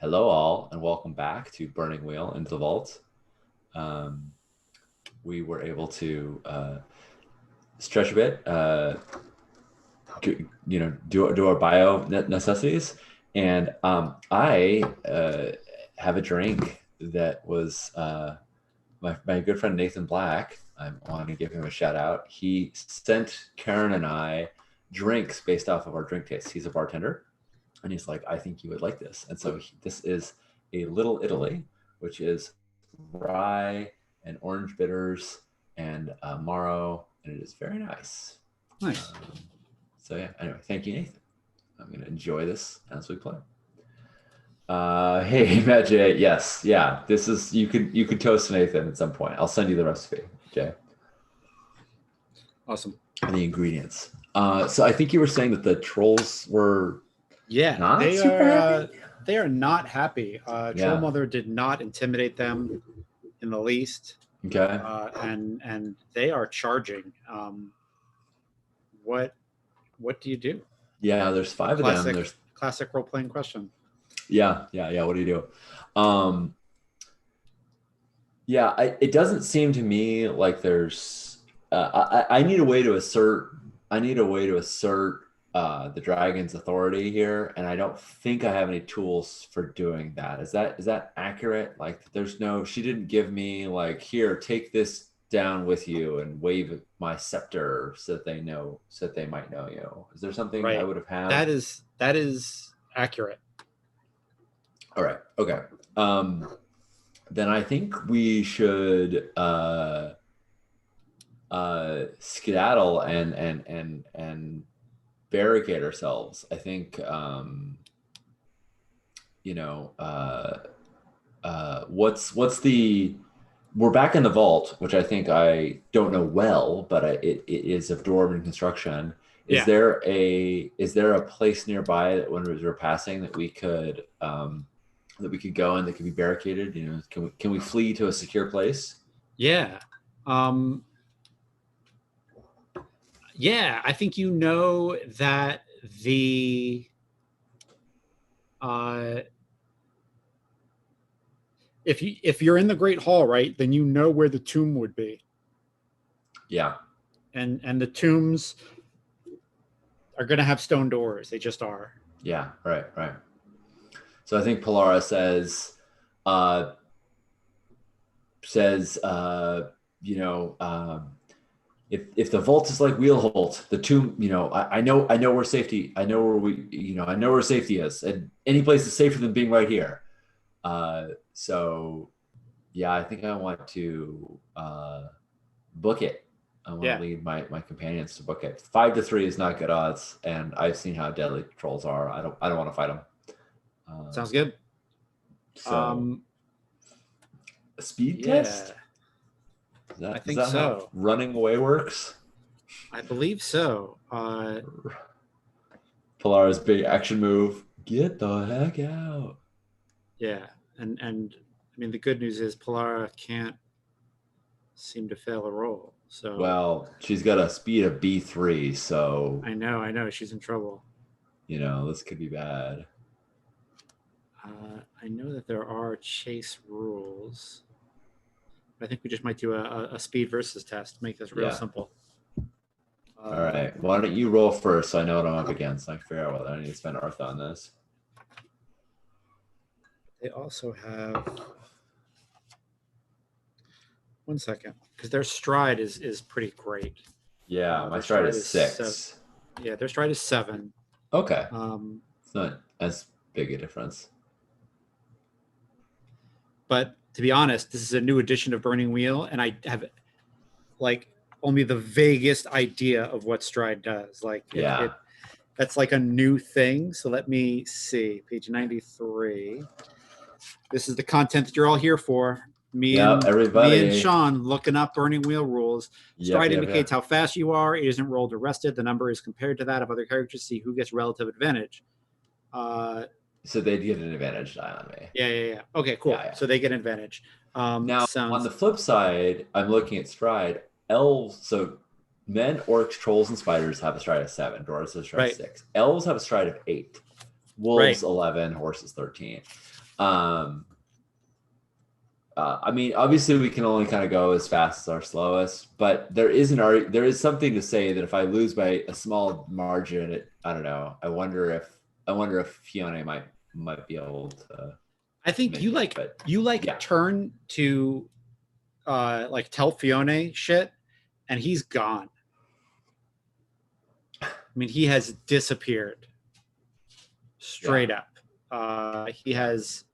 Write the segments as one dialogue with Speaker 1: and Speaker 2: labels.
Speaker 1: Hello, all, and welcome back to Burning Wheel into the Vault. Um, we were able to stretch a bit, do our bio necessities, and I have a drink that was my good friend Nathan Black. I want to give him a shout out. He sent Karen and I drinks based off of our drink tastes. He's a bartender. And he's like, I think you would like this. And so this is a Little Italy, which is rye and orange bitters and Maro, and it is very nice.
Speaker 2: Nice.
Speaker 1: So yeah, anyway, thank you, Nathan. I'm going to enjoy this as we play. Hey, Matt J. Yes, yeah, this is, you could toast Nathan at some point. I'll send you the recipe, Jay.
Speaker 2: Awesome.
Speaker 1: And the ingredients. So I think you were saying that the trolls were
Speaker 2: not they are not happy. Troll Mother did not intimidate them in the least.
Speaker 1: Okay.
Speaker 2: And they are charging. What do you do?
Speaker 1: Yeah, there's five of them. There's
Speaker 2: classic role playing question.
Speaker 1: Yeah. What do you do? It doesn't seem to me like there's. I need a way to assert. The dragon's authority here, and I don't think I have any tools for doing that. Is that accurate? Like, she didn't give me like, here, take this down with you and wave my scepter so that they might know you. Is there something I would have had?
Speaker 2: That is accurate.
Speaker 1: All right. Okay. Then I think we should skedaddle and barricade ourselves. I think we're back in the vault, which I think I don't know well, but it is of dwarven construction. Is there a place nearby that when we're passing that we could go and that could be barricaded? Can we flee to a secure place?
Speaker 2: Yeah. Yeah, I think that the if you're in the Great Hall, right, then you know where the tomb would be.
Speaker 1: Yeah.
Speaker 2: And the tombs are going to have stone doors. They just are.
Speaker 1: Yeah, right. So I think Polara says if the vault is like Wheelholt, the tomb, I know where safety. I know where safety is, and any place is safer than being right here. So yeah, I think I want to book it. I want to lead my companions to book it. 5-3 is not good odds, and I've seen how deadly trolls are. I don't want to fight them.
Speaker 2: Sounds good.
Speaker 1: So a speed test.
Speaker 2: I think so.
Speaker 1: How running away works?
Speaker 2: I believe so.
Speaker 1: Polara's big action move. Get the heck out.
Speaker 2: Yeah, and I mean the good news is Polara can't seem to fail a roll. So
Speaker 1: well, she's got a speed of B3, so
Speaker 2: I know she's in trouble.
Speaker 1: This could be bad.
Speaker 2: I know that there are chase rules. I think we just might do a speed versus test. Make this real simple.
Speaker 1: All right. Why don't you roll first so I know what I'm up against? I can figure out whether I need to spend Artha on this.
Speaker 2: They also have... One second. Because their stride is pretty great.
Speaker 1: Yeah, my stride is 6.
Speaker 2: Yeah, their stride is 7.
Speaker 1: Okay. It's not as big a difference.
Speaker 2: But to be honest, this is a new edition of Burning Wheel, and I have only the vaguest idea of what stride does. That's like a new thing. So let me see. Page 93. This is the content that you're all here for. Me and Sean looking up Burning Wheel rules. Stride indicates how fast you are. It isn't rolled or rested. The number is compared to that of other characters to see who gets relative advantage.
Speaker 1: So they'd get an advantage die on me.
Speaker 2: Yeah. Okay, cool. Yeah. So they get an advantage.
Speaker 1: Now, on the flip side, I'm looking at stride. Elves, so men, orcs, trolls, and spiders have a stride of 7. Dwarves have a stride of 6. Elves have a stride of 8. Wolves 11. Horses 13. Um, I mean, obviously, we can only kind of go as fast as our slowest, but there is something to say that if I lose by a small margin, I don't know. I wonder if Fiona might be able to.
Speaker 2: I think
Speaker 1: make it, but yeah.
Speaker 2: turn to like tell Fiona shit, and he's gone. I mean, he has disappeared straight up. He has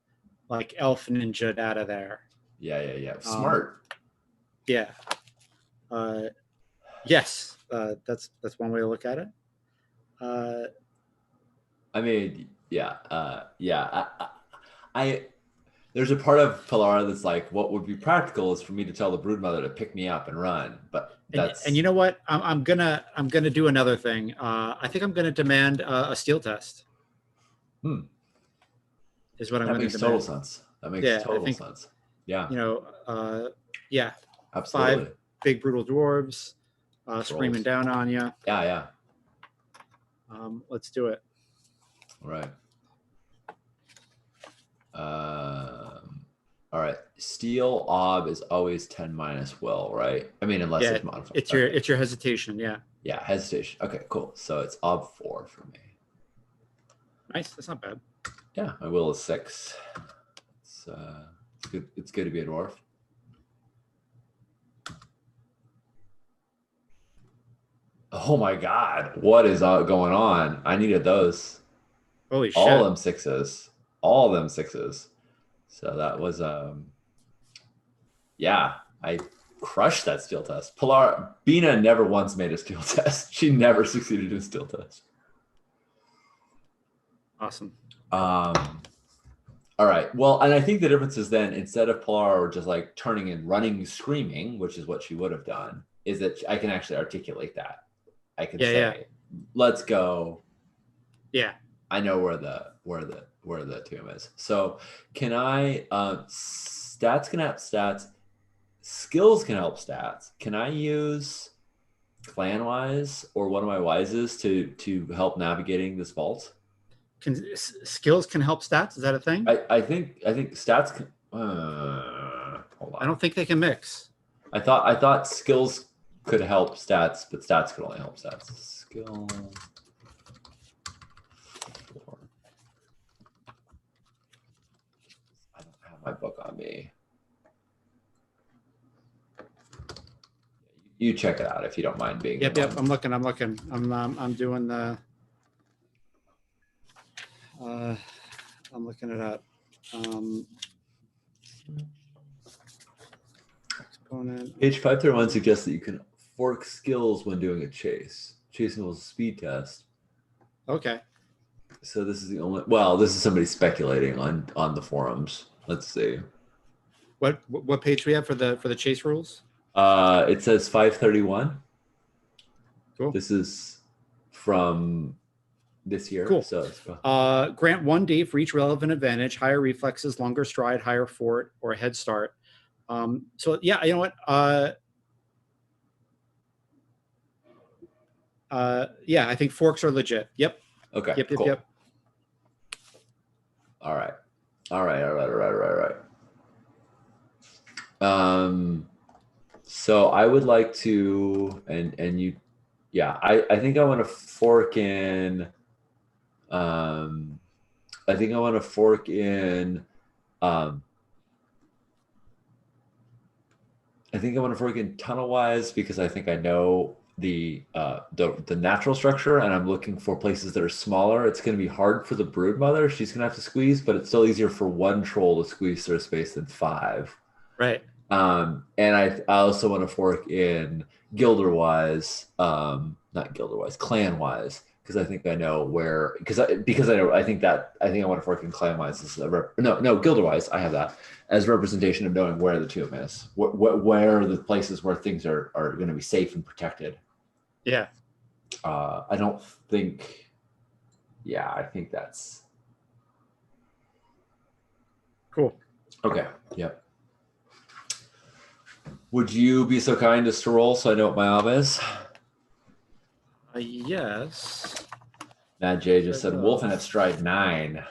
Speaker 2: like elf ninja'd out of there.
Speaker 1: Yeah. Smart.
Speaker 2: Yeah. Yes. That's one way to look at it.
Speaker 1: I mean, yeah. I there's a part of Pilara that's like, what would be practical is for me to tell the broodmother to pick me up and run. But that's
Speaker 2: and you know what? I'm gonna do another thing. I think I'm gonna demand a steel test. Is what I'm going to demand.
Speaker 1: That makes total sense. That makes total sense. Yeah.
Speaker 2: You know, yeah.
Speaker 1: Absolutely.
Speaker 2: 5 big brutal dwarves screaming down on you.
Speaker 1: Yeah.
Speaker 2: Let's do it.
Speaker 1: All right. All right. Steel ob is always 10 minus will, right? I mean, unless it's modified.
Speaker 2: It's your hesitation, yeah.
Speaker 1: Yeah, hesitation. Okay, cool. So it's ob 4 for me.
Speaker 2: Nice. That's not bad.
Speaker 1: Yeah, my will is 6. It's good. It's good to be a dwarf. Oh my god, what is going on? I needed those.
Speaker 2: Holy shit.
Speaker 1: All them 6s. All them 6s. So that was yeah, I crushed that steel test. Bina never once made a steel test. She never succeeded in a steel test.
Speaker 2: Awesome.
Speaker 1: All right. Well, and I think the difference is then instead of Pilar just like turning and running, screaming, which is what she would have done, is that I can actually articulate that. I can say, let's go.
Speaker 2: Yeah.
Speaker 1: I know where the tomb is. So can I stats can help stats, skills can help stats. Can I use clan wise or one of my wises to help navigating this vault?
Speaker 2: Skills can help stats? Is that a thing?
Speaker 1: I think stats can hold on.
Speaker 2: I don't think they can mix.
Speaker 1: I thought skills could help stats, but stats could only help stats. Skill 4. I don't have my book on me. You check it out if you don't mind being.
Speaker 2: Yep. I'm looking. I'm doing the. I'm looking it up. Exponent.
Speaker 1: Page 531 suggests that you can fork skills when doing a chase. Chasing was a speed test.
Speaker 2: Okay.
Speaker 1: So this is the only. Well, this is somebody speculating on the forums. Let's see.
Speaker 2: What page do we have for the chase rules?
Speaker 1: It says 531.
Speaker 2: Cool.
Speaker 1: This is from this year.
Speaker 2: Cool.
Speaker 1: So
Speaker 2: grant 1D for each relevant advantage: higher reflexes, longer stride, higher fort, or a head start. So yeah, you know what? Yeah, I think forks are legit. Yep.
Speaker 1: Okay.
Speaker 2: Yep.
Speaker 1: Cool. All right. So I would like to, and you, yeah, I think I want to fork in. I think I want to fork in. I think I want to fork in tunnel wise because I think I know the natural structure, and I'm looking for places that are smaller. It's going to be hard for the broodmother. She's going to have to squeeze, but it's still easier for one troll to squeeze through a space than 5.
Speaker 2: Right.
Speaker 1: And I also want to fork in Gilder-wise, not Gilder-wise, clan-wise, because I think I know where. Because I think I want to fork in clan-wise as no Gilder-wise. I have that as representation of knowing where the tomb is, where are the places where things are going to be safe and protected.
Speaker 2: Yeah.
Speaker 1: I don't think. Yeah, I think that's
Speaker 2: cool.
Speaker 1: Okay. Yep. Would you be so kind as to roll so I know what my ob is?
Speaker 2: Yes.
Speaker 1: Mad J just said Wolfen at stride 9.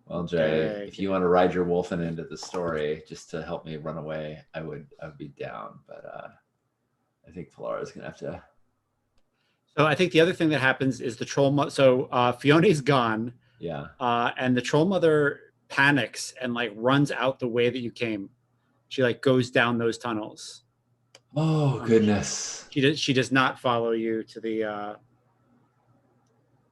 Speaker 1: Well, Jay, if you want to ride your wolfen into the story just to help me run away, I would be down. But I think Polara's gonna have to.
Speaker 2: So I think the other thing that happens is the troll mother. So Fiona's gone.
Speaker 1: Yeah.
Speaker 2: And the troll mother panics and like runs out the way that you came. She like goes down those tunnels.
Speaker 1: Oh goodness.
Speaker 2: She does not follow you to the.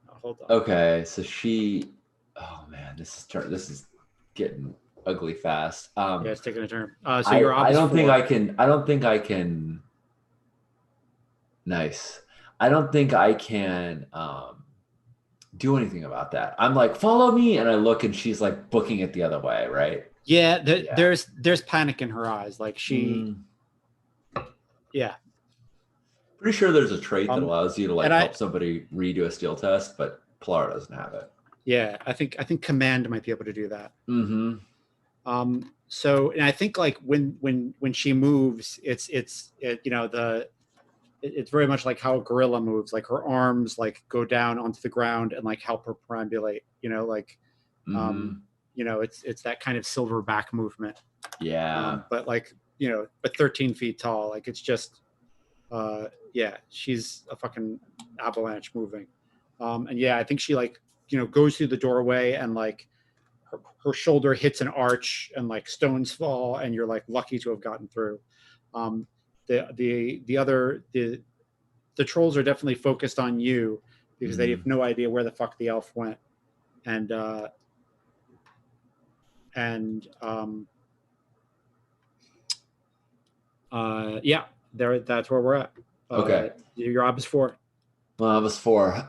Speaker 2: Hold on.
Speaker 1: Okay, so she. Oh man, this is getting ugly fast.
Speaker 2: Yeah, it's taking a turn. So you're.
Speaker 1: I don't think I can. I don't think I can. Nice. I don't think I can do anything about that. I'm like, follow me, and I look, and she's like booking it the other way, right?
Speaker 2: Yeah, there's panic in her eyes. Like she. Yeah.
Speaker 1: Pretty sure there's a trait that allows you to like help
Speaker 2: I,
Speaker 1: somebody redo a skill test, but Polara doesn't have it.
Speaker 2: Yeah, I think command might be able to do that.
Speaker 1: Mm-hmm.
Speaker 2: So, and I think like when she moves, it's you know it's very much like how a gorilla moves. Like her arms like go down onto the ground and like help her perambulate. You know, like you know it's that kind of silverback movement.
Speaker 1: Yeah.
Speaker 2: But like you know, but 13 feet tall. Like it's just yeah, she's a fucking avalanche moving. And yeah, I think she like you know goes through the doorway and like her shoulder hits an arch and like stones fall and you're like lucky to have gotten through. The trolls are definitely focused on you because they have no idea where the fuck the elf went, and yeah, that's where we're at.
Speaker 1: Okay.
Speaker 2: Your ob is 4.
Speaker 1: Well, I was 4.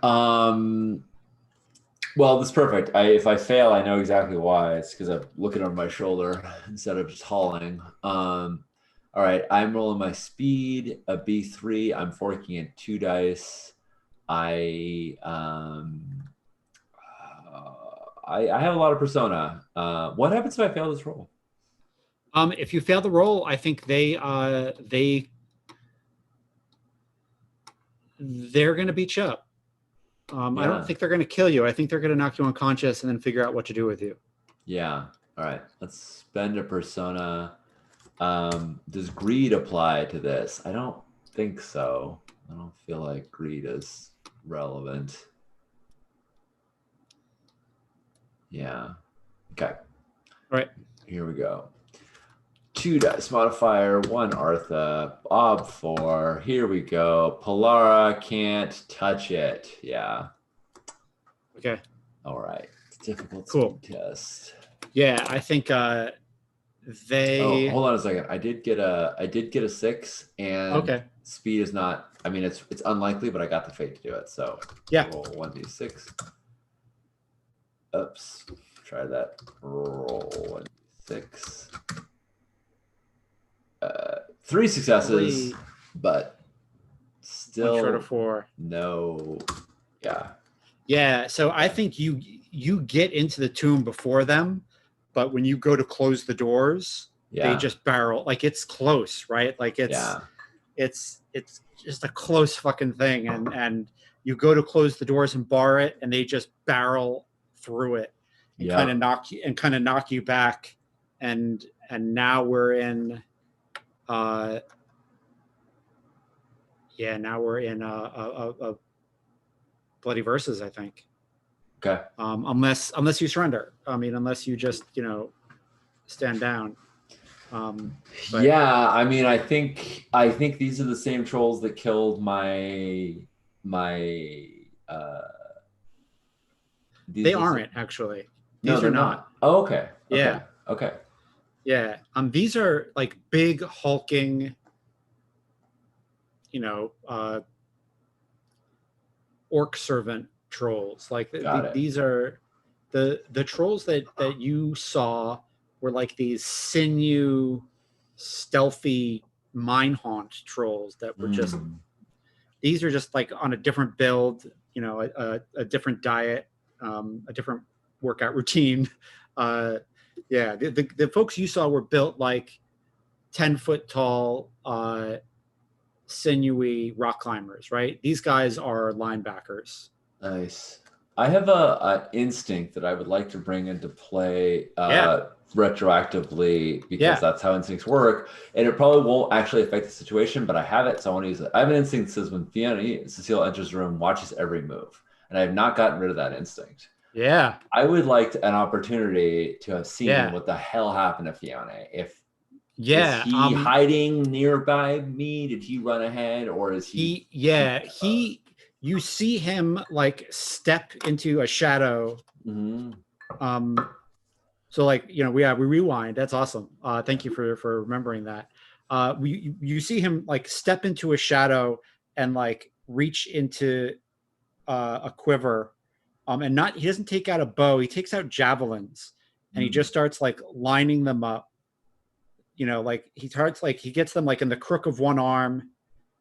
Speaker 1: Well, that's perfect. If I fail, I know exactly why. It's because I'm looking over my shoulder instead of just hauling. All right, I'm rolling my speed, a B3. I'm forking in 2 dice. I have a lot of persona. What happens if I fail this roll?
Speaker 2: If you fail the roll, I think they're going to beat you up. I don't think they're going to kill you. I think they're going to knock you unconscious and then figure out what to do with you.
Speaker 1: Yeah. All right. Let's spend a persona. Does greed apply to this? I don't think so. I don't feel like greed is relevant. Yeah. Okay.
Speaker 2: All right.
Speaker 1: Here we go. 2 dice modifier, 1 Artha, Bob 4. Here we go. Polara can't touch it. Yeah.
Speaker 2: Okay.
Speaker 1: All right. Difficult test.
Speaker 2: Yeah, I think they.
Speaker 1: Oh, hold on a second. I did get a 6, and speed is not. I mean, it's unlikely, but I got the fate to do it. So
Speaker 2: yeah.
Speaker 1: Roll 1d6. Oops. Try that. Roll 1d6. 3 successes, but still
Speaker 2: short of 4.
Speaker 1: No. Yeah.
Speaker 2: Yeah. So I think you get into the tomb before them, but when you go to close the doors, they just barrel. Like it's close, right? Like it's just a close fucking thing, and you go to close the doors and bar it, and they just barrel through it and kind of knock you back, and now we're in. Now we're in a bloody versus, I think.
Speaker 1: Okay.
Speaker 2: Unless you surrender. I mean, unless you just stand down.
Speaker 1: Yeah, I mean, I think these are the same trolls that killed my.
Speaker 2: They aren't actually.
Speaker 1: These are not. Oh, okay.
Speaker 2: Yeah.
Speaker 1: Okay.
Speaker 2: Yeah. These are like big hulking, orc servant trolls. Like these are the trolls that you saw were like these sinew, stealthy mine haunt trolls that were just. These are just like on a different build, a different diet, a different workout routine. The folks you saw were built like 10-foot tall, sinewy rock climbers, right? These guys are linebackers.
Speaker 1: Nice. I have a instinct that I would like to bring into play retroactively because that's how instincts work, and it probably won't actually affect the situation, but I have it, so I want to use it. I have an instinct that says when Cecile enters the room, watches every move, and I have not gotten rid of that instinct.
Speaker 2: Yeah.
Speaker 1: I would like an opportunity to have seen what the hell happened to Fiona. Is he hiding nearby me? Did he run ahead, or is he?
Speaker 2: You see him like step into a shadow.
Speaker 1: Mm-hmm.
Speaker 2: So like, you know, we rewind. That's awesome. Thank you for remembering that. You see him like step into a shadow and like reach into a quiver, and he doesn't take out a bow. He takes out javelins, and he just starts like lining them up. You know, like he gets them like in the crook of one arm,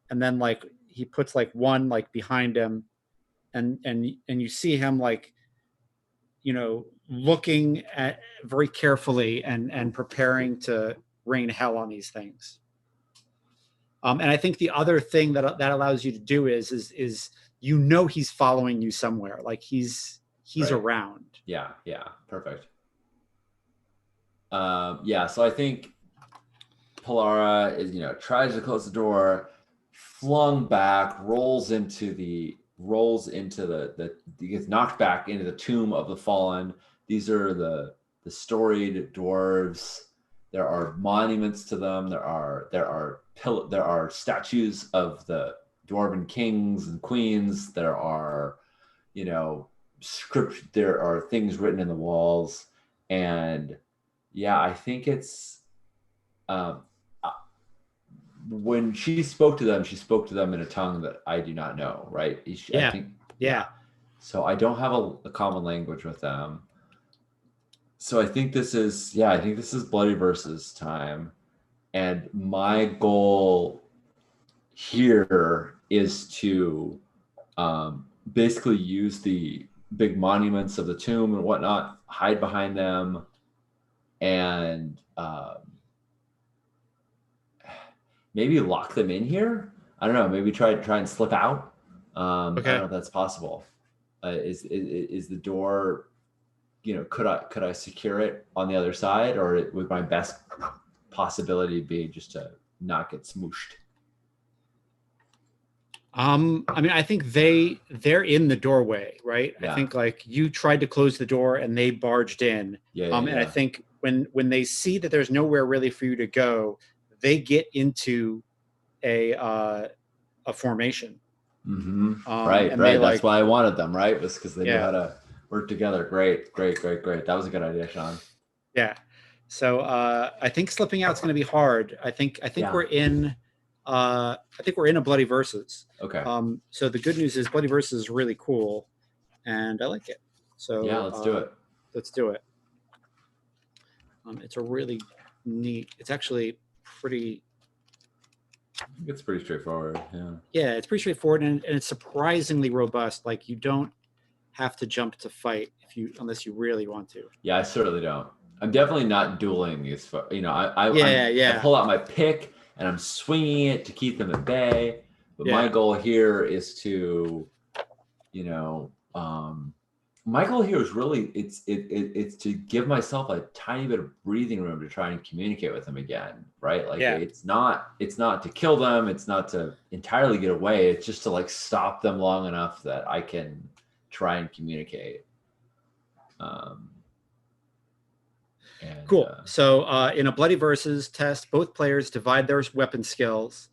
Speaker 2: and then like he puts like one like behind him, and you see him like, you know, looking at very carefully and preparing to rain hell on these things. And I think the other thing that allows you to do is you know he's following you somewhere, like he's around.
Speaker 1: Yeah, perfect. So I think Pollara is, tries to close the door, flung back, he gets knocked back into the tomb of the fallen. These are the storied dwarves. There are monuments to them. There are statues of the dwarven kings and queens. There are, there are things written in the walls. And I think it's when she spoke to them in a tongue that I do not know, right? So I don't have a common language with them. So I think this is Bloody Versus time. And my goal here is to basically use the big monuments of the tomb and whatnot, hide behind them, and maybe lock them in here. I don't know. Maybe try and slip out. I don't know if that's possible. Is the door? Could I secure it on the other side, or would my best possibility be just to not get smooshed?
Speaker 2: I mean, I think they're in the doorway, right? I think like you tried to close the door and they barged in. And I think when they see that there's nowhere really for you to go, they get into a formation.
Speaker 1: Mm-hmm. Right. That's why I wanted them. Right, was because they knew how to work together. Great. That was a good idea, Sean.
Speaker 2: Yeah. So I think slipping out is going to be hard. I think we're in. I think we're in a Bloody Versus.
Speaker 1: Okay.
Speaker 2: So the good news is Bloody Versus is really cool, and I like it. So
Speaker 1: let's do it.
Speaker 2: Let's do it. It's a really neat. It's actually pretty.
Speaker 1: It's pretty straightforward.
Speaker 2: Yeah, it's pretty straightforward, and it's surprisingly robust. Like you don't have to jump to fight unless you really want to.
Speaker 1: Yeah, I certainly don't. I'm definitely not dueling these. I pull out my pick and I'm swinging it to keep them at bay. But my goal here is to, my goal here is really it's to give myself a tiny bit of breathing room to try and communicate with them again, right? Like it's not to kill them, it's not to entirely get away, it's just to like stop them long enough that I can try and communicate.
Speaker 2: Cool. So in a Bloody Versus test, both players divide their weapon skills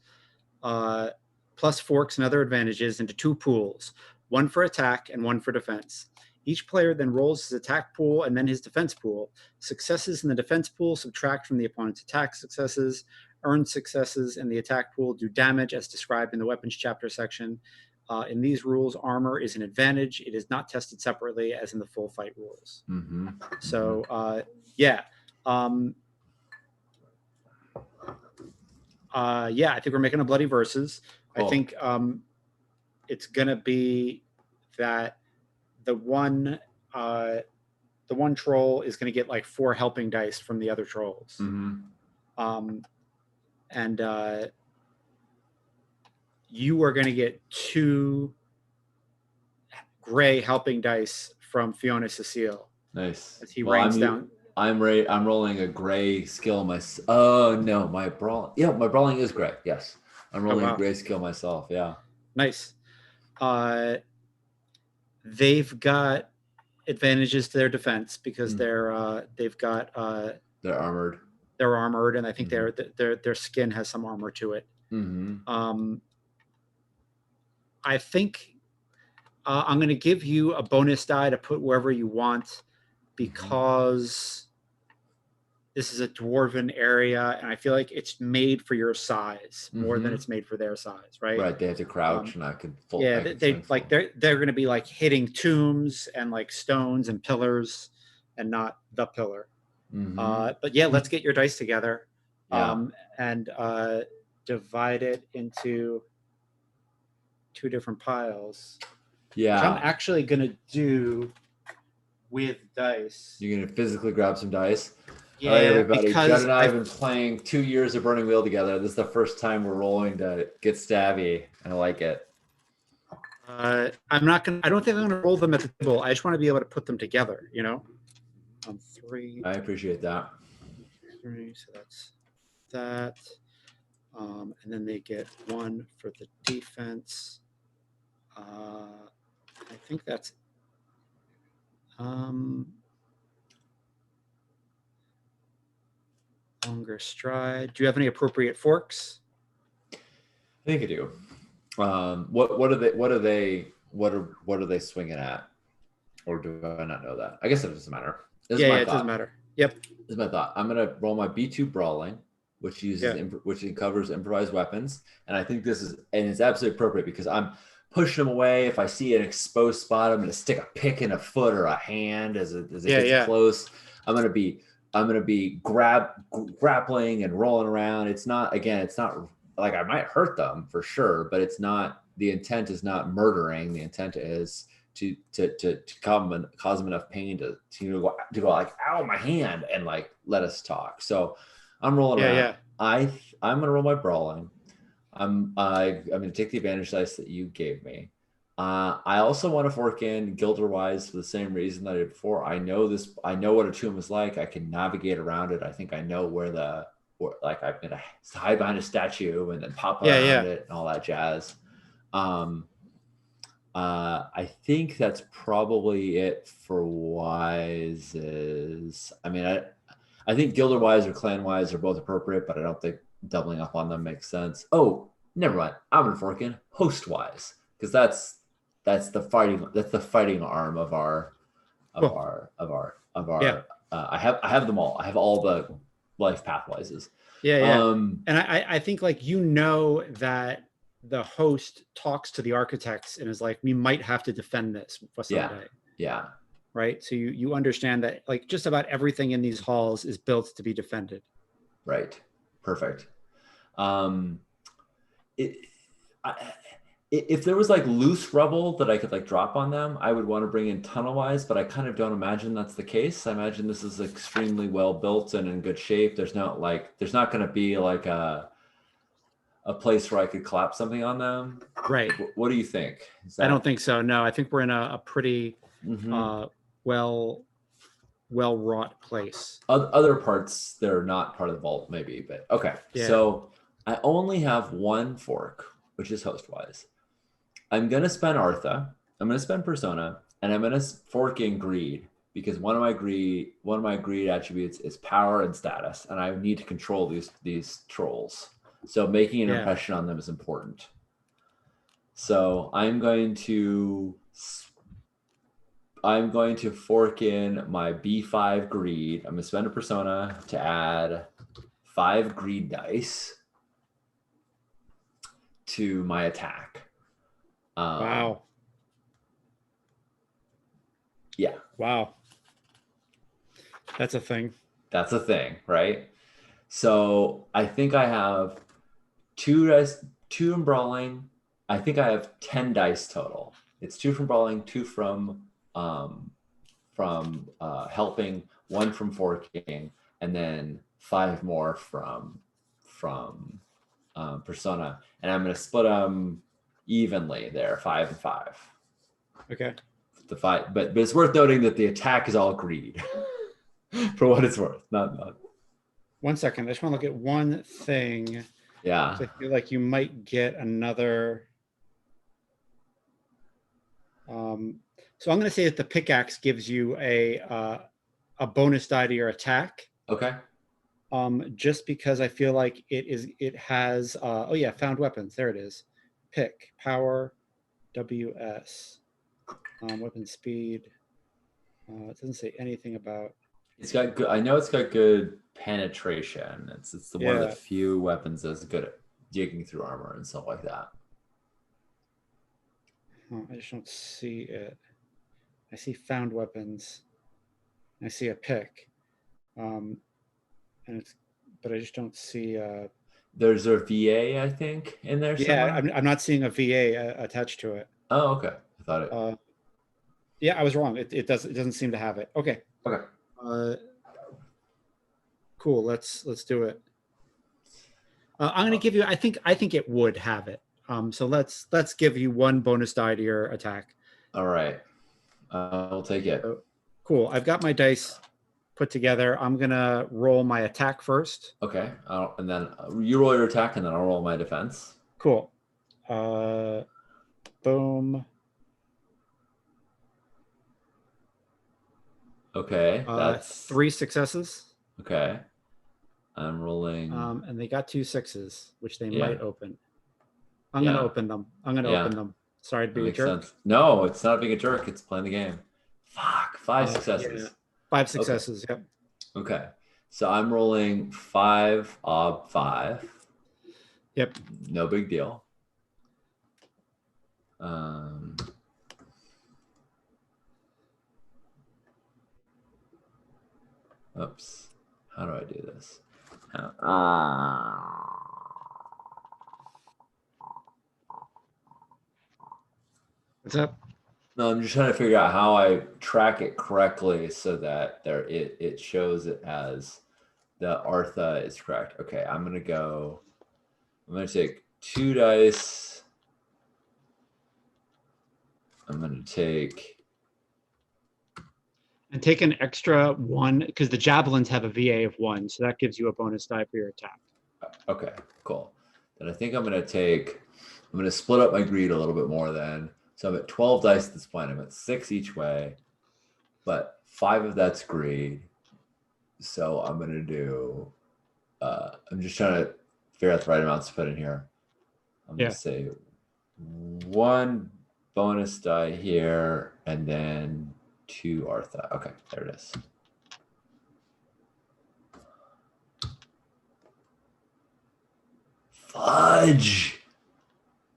Speaker 2: plus forks and other advantages into two pools, one for attack and one for defense. Each player then rolls his attack pool and then his defense pool. Successes in the defense pool subtract from the opponent's attack successes. Earned successes in the attack pool do damage as described in the weapons chapter section. In these rules, armor is an advantage. It is not tested separately as in the full fight rules.
Speaker 1: Mm-hmm.
Speaker 2: So, I think we're making a Bloody Versus. Cool. I think it's going to be that the one troll is going to get like 4 helping dice from the other trolls.
Speaker 1: Mm-hmm.
Speaker 2: And you are going to get 2 gray helping dice from Fiona Cecile
Speaker 1: Nice.
Speaker 2: as he rains down.
Speaker 1: I'm rolling a gray skill myself. Oh no, my brawling. Yeah, my brawling is gray. Yes, I'm rolling a gray skill myself. Yeah.
Speaker 2: Nice. They've got advantages to their defense because they're
Speaker 1: armored.
Speaker 2: They're armored, and I think their skin has some armor to it. I think I'm going to give you a bonus die to put wherever you want because this is a dwarven area, and I feel like it's made for your size more than it's made for their size, right?
Speaker 1: Right. They have to crouch, and I could.
Speaker 2: They're going to be like hitting tombs and like stones and pillars, and not the pillar. But yeah, let's get your dice together, and divide it into 2 different piles.
Speaker 1: Yeah,
Speaker 2: which I'm actually going to do with dice.
Speaker 1: You're going to physically grab some dice.
Speaker 2: Yeah,
Speaker 1: all right, everybody. Judd and I have been playing 2 years of Burning Wheel together. This is the first time we're rolling to get stabby, and I like it.
Speaker 2: I don't think I'm gonna roll them at the table. I just want to be able to put them together, 3.
Speaker 1: I appreciate that.
Speaker 2: 3, so that's that. And then they get 1 for the defense. I think that's longer stride. Do you have any appropriate forks?
Speaker 1: I think I do. What are they swinging at? Or do I not know that? I guess it doesn't matter.
Speaker 2: It doesn't matter. Yep.
Speaker 1: This is my thought. I'm gonna roll my B2 brawling, which uses which covers improvised weapons, and I think this is it's absolutely appropriate because I'm pushing them away. If I see an exposed spot, I'm gonna stick a pick in a foot or a hand as it gets close. I'm gonna be grappling and rolling around. It's not like I might hurt them for sure, but it's not. The intent is not murdering. The intent is to cause them enough pain to go like, ow, my hand, and like let us talk. So I'm rolling around. Yeah. I'm gonna roll my brawling. I'm gonna take the advantage dice that you gave me. I also want to fork in Gilderwise for the same reason that I did before. I know what a tomb is like. I can navigate around it. I think I know where I'm gonna hide behind a statue and then pop around it and all that jazz. I think that's probably it for Wises. I mean, I think Gilderwise or Clanwise are both appropriate, but I don't think doubling up on them makes sense. Oh, never mind. I'm gonna fork in Hostwise because that's the fighting arm of our. I have them all. I have all the life pathwises.
Speaker 2: And I think that the host talks to the architects and is like, we might have to defend this for someday.
Speaker 1: Yeah.
Speaker 2: Right. So you understand that like just about everything in these halls is built to be defended.
Speaker 1: Right. Perfect. If there was like loose rubble that I could like drop on them, I would want to bring in Tunnelwise, but I kind of don't imagine that's the case. I imagine this is extremely well built and in good shape. There's not going to be like a place where I could clap something on them.
Speaker 2: Right.
Speaker 1: What do you think?
Speaker 2: I don't think so. No, I think we're in a pretty well wrought place.
Speaker 1: Other parts, they're not part of the vault maybe, but okay. Yeah. So I only have 1 fork, which is Hostwise. I'm going to spend Artha. I'm going to spend Persona, and I'm going to fork in Greed because one of my greed attributes is power and status, and I need to control these trolls. So making an impression on them is important. So I'm going to fork in my B5 greed. I'm going to spend a Persona to add 5 greed dice to my attack.
Speaker 2: Wow.
Speaker 1: Yeah.
Speaker 2: Wow. That's a thing.
Speaker 1: That's a thing, right? So I think I have 2 dice, 2 in brawling. I think I have 10 dice total. It's 2 from brawling, 2 from helping, 1 from forking, and then 5 more from Persona. And I'm going to split them evenly there, 5 and 5.
Speaker 2: Okay.
Speaker 1: the fight, but it's worth noting that the attack is all greed for what it's worth. Not.
Speaker 2: 1 second. I just want to look at one thing.
Speaker 1: Yeah.
Speaker 2: So I feel like you might get another. So I'm going to say that the pickaxe gives you a bonus die to your attack.
Speaker 1: Okay.
Speaker 2: Just because I feel like it has found weapons. There it is. Pick power, WS, weapon speed. It doesn't say anything about.
Speaker 1: It's got good. I know it's got good penetration. It's one of the few weapons that's good at digging through armor and stuff like that.
Speaker 2: I just don't see it. I see found weapons. I see a pick, but I just don't see.
Speaker 1: There's a VA, I think, in there somewhere.
Speaker 2: Yeah, I'm not seeing a VA attached to it.
Speaker 1: Oh, okay. I thought it.
Speaker 2: Yeah, I was wrong. It doesn't seem to have it. Okay.
Speaker 1: Okay.
Speaker 2: Cool. Let's do it. I'm going to give you. I think it would have it. So let's give you 1 bonus die to your attack.
Speaker 1: All right. I'll take it.
Speaker 2: Cool. I've got my dice put together. I'm gonna roll my attack first.
Speaker 1: Okay. And then you roll your attack, and then I'll roll my defense.
Speaker 2: Cool. Boom.
Speaker 1: Okay. That's
Speaker 2: 3 successes.
Speaker 1: Okay. I'm rolling.
Speaker 2: And they got 2 6s, which they might open. I'm gonna open them. Open them. Sorry to be a jerk.
Speaker 1: Sense. No, it's not being a jerk. It's playing the game. Fuck. 5 successes.
Speaker 2: Yeah. 5 successes.
Speaker 1: Okay. Yep. Okay. So I'm rolling 5 ob 5.
Speaker 2: Yep.
Speaker 1: No big deal. Oops. How do I do this?
Speaker 2: What's up?
Speaker 1: No, I'm just trying to figure out how I track it correctly so that it shows it as the Artha is correct. Okay, I'm gonna take 2 dice. I'm gonna take
Speaker 2: an extra 1 because the javelins have a VA of 1, so that gives you a bonus die for your attack.
Speaker 1: Okay, cool. Then I think I'm gonna split up my greed a little bit more then. So I'm at 12 dice at this point. I'm at 6 each way, but 5 of that's greed. So I'm gonna do. I'm just trying to figure out the right amounts to put in here. I'm gonna say 1 bonus die here, and then 2 Artha. Okay, there it is. Fudge!